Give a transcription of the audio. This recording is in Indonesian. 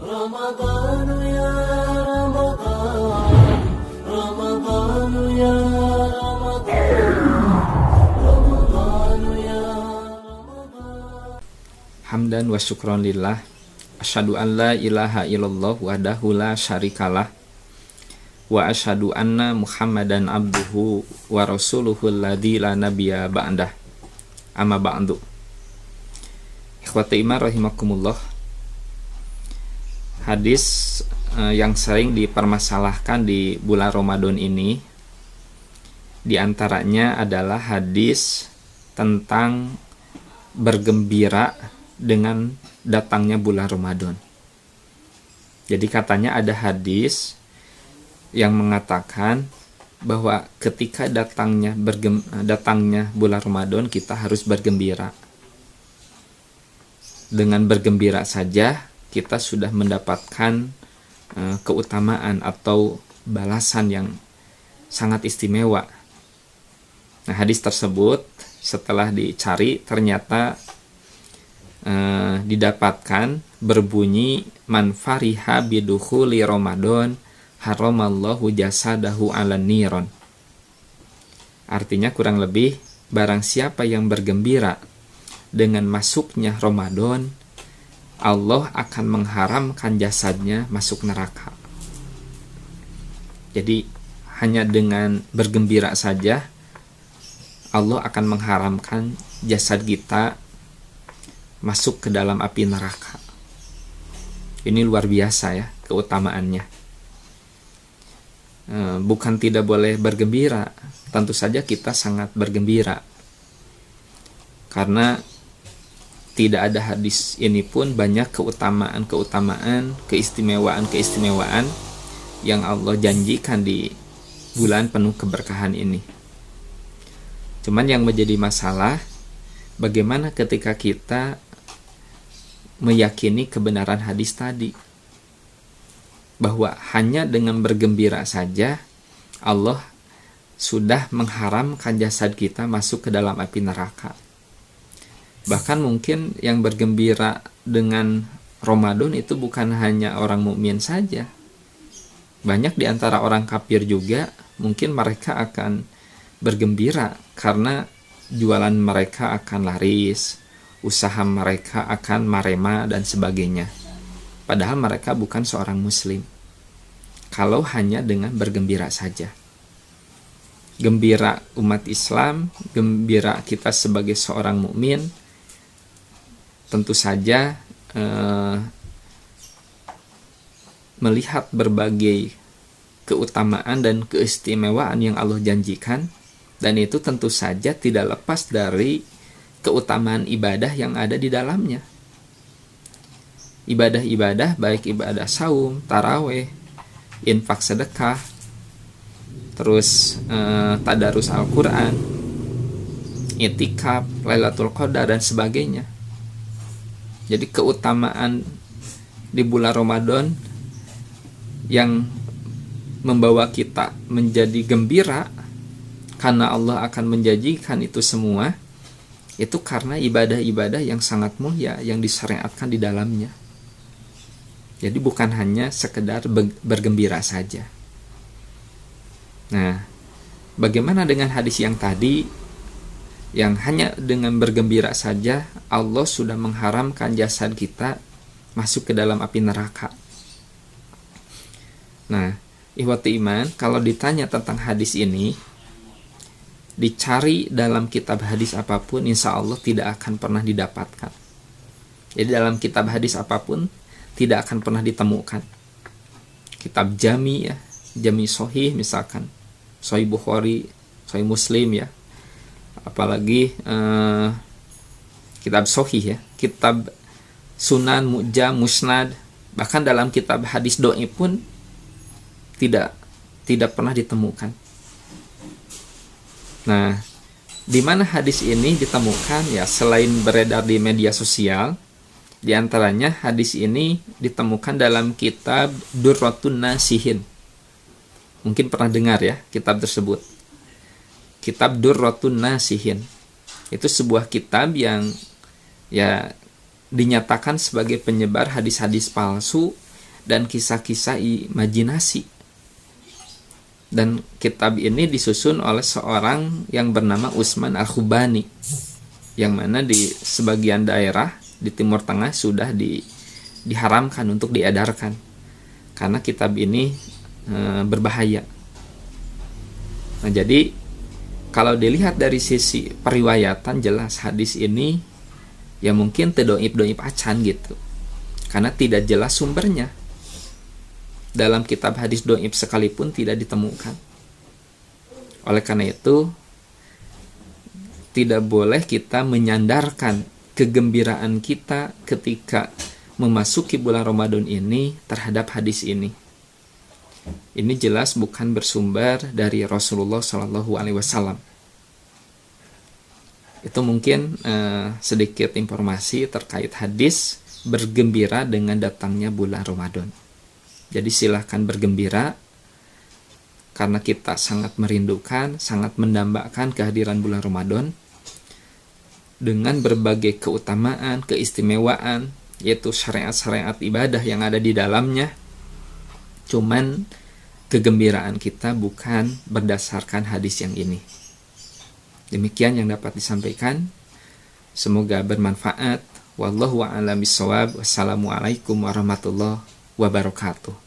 رمضان يا رمضان رمضان يا رمضان يا رمضان Hamdan wa syukron lillah. Asyhadu an la ilaha illallah wahdahu la syarikalah. Wa asyhadu anna Muhammadan abduhu wa rasuluhu alladzi la nabiyya ba'dah. Amma ba'du. Ikhwati iman rahimakumullah. Hadis yang sering dipermasalahkan di bulan Ramadan ini diantaranya adalah hadis tentang bergembira dengan datangnya bulan Ramadan. Jadi katanya ada hadis yang mengatakan bahwa ketika datangnya bulan Ramadan kita harus bergembira. Dengan bergembira saja kita sudah mendapatkan keutamaan atau balasan yang sangat istimewa. Nah, hadis tersebut setelah dicari ternyata didapatkan berbunyi man fariha bidukhuli Ramadan haramallahu jasadahu 'alan niron. Artinya kurang lebih barang siapa yang bergembira dengan masuknya Ramadan, Allah akan mengharamkan jasadnya masuk neraka. Jadi hanya dengan bergembira saja Allah akan mengharamkan jasad kita masuk ke dalam api neraka. Ini luar biasa ya keutamaannya. Bukan tidak boleh bergembira, tentu saja kita sangat bergembira. Karena tidak ada hadis ini pun banyak keutamaan, keistimewaan yang Allah janjikan di bulan penuh keberkahan ini. Cuman yang menjadi masalah, bagaimana ketika kita meyakini kebenaran hadis tadi, bahwa hanya dengan bergembira saja Allah sudah mengharamkan jasad kita masuk ke dalam api neraka. Bahkan mungkin yang bergembira dengan Ramadan itu bukan hanya orang mukmin saja. Banyak di antara orang kafir juga mungkin mereka akan bergembira karena jualan mereka akan laris, usaha mereka akan marema dan sebagainya. Padahal mereka bukan seorang muslim. Kalau hanya dengan bergembira saja. Gembira umat Islam, gembira kita sebagai seorang mukmin, tentu saja melihat berbagai keutamaan dan keistimewaan yang Allah janjikan, dan itu tentu saja tidak lepas dari keutamaan ibadah yang ada di dalamnya. Ibadah-ibadah baik ibadah saum, taraweh, infak sedekah, terus tadarus Al-Quran, i'tikaf, Lailatul Qadar dan sebagainya. Jadi keutamaan di bulan Ramadan yang membawa kita menjadi gembira karena Allah akan menjanjikan itu semua, itu karena ibadah-ibadah yang sangat mulia yang disyariatkan di dalamnya. Jadi bukan hanya sekedar bergembira saja. Nah, bagaimana dengan hadis yang tadi, yang hanya dengan bergembira saja Allah sudah mengharamkan jasad kita masuk ke dalam api neraka? Nah, ikhwati iman, kalau ditanya tentang hadis ini, dicari dalam kitab hadis apapun, insya Allah tidak akan pernah didapatkan. Jadi dalam kitab hadis apapun tidak akan pernah ditemukan. Kitab jami ya, jami sahih misalkan, Sahih Bukhari, Sahih Muslim ya, apalagi kitab sahih ya, kitab sunan, mu'jam, musnad, bahkan dalam kitab hadis doi pun tidak pernah ditemukan. Nah, di mana hadis ini ditemukan ya, selain beredar di media sosial, di antaranya hadis ini ditemukan dalam kitab Durratun Nasihin. Mungkin pernah dengar ya kitab tersebut. Kitab Durratun Nasihin. Itu sebuah kitab yang ya dinyatakan sebagai penyebar hadis-hadis palsu dan kisah-kisah imajinasi. Dan kitab ini disusun oleh seorang yang bernama Utsman Al-Khubani, yang mana di sebagian daerah di Timur Tengah sudah diharamkan untuk diedarkan karena kitab ini berbahaya. Nah, jadi kalau dilihat dari sisi periwayatan, jelas hadis ini ya mungkin doib acan gitu, karena tidak jelas sumbernya. Dalam kitab hadis doib sekalipun tidak ditemukan. Oleh karena itu tidak boleh kita menyandarkan kegembiraan kita ketika memasuki bulan Ramadan ini terhadap hadis ini. Ini jelas bukan bersumber dari Rasulullah Shallallahu Alaihi Wasallam. Itu mungkin sedikit informasi terkait hadis bergembira dengan datangnya bulan Ramadan. Jadi silahkan bergembira karena kita sangat merindukan, sangat mendambakan kehadiran bulan Ramadan dengan berbagai keutamaan, keistimewaan, yaitu syariat-syariat ibadah yang ada di dalamnya. Cuman kegembiraan kita bukan berdasarkan hadis yang ini. Demikian yang dapat disampaikan. Semoga bermanfaat. Wallahu a'lam bishawab. Wassalamualaikum warahmatullahi wabarakatuh.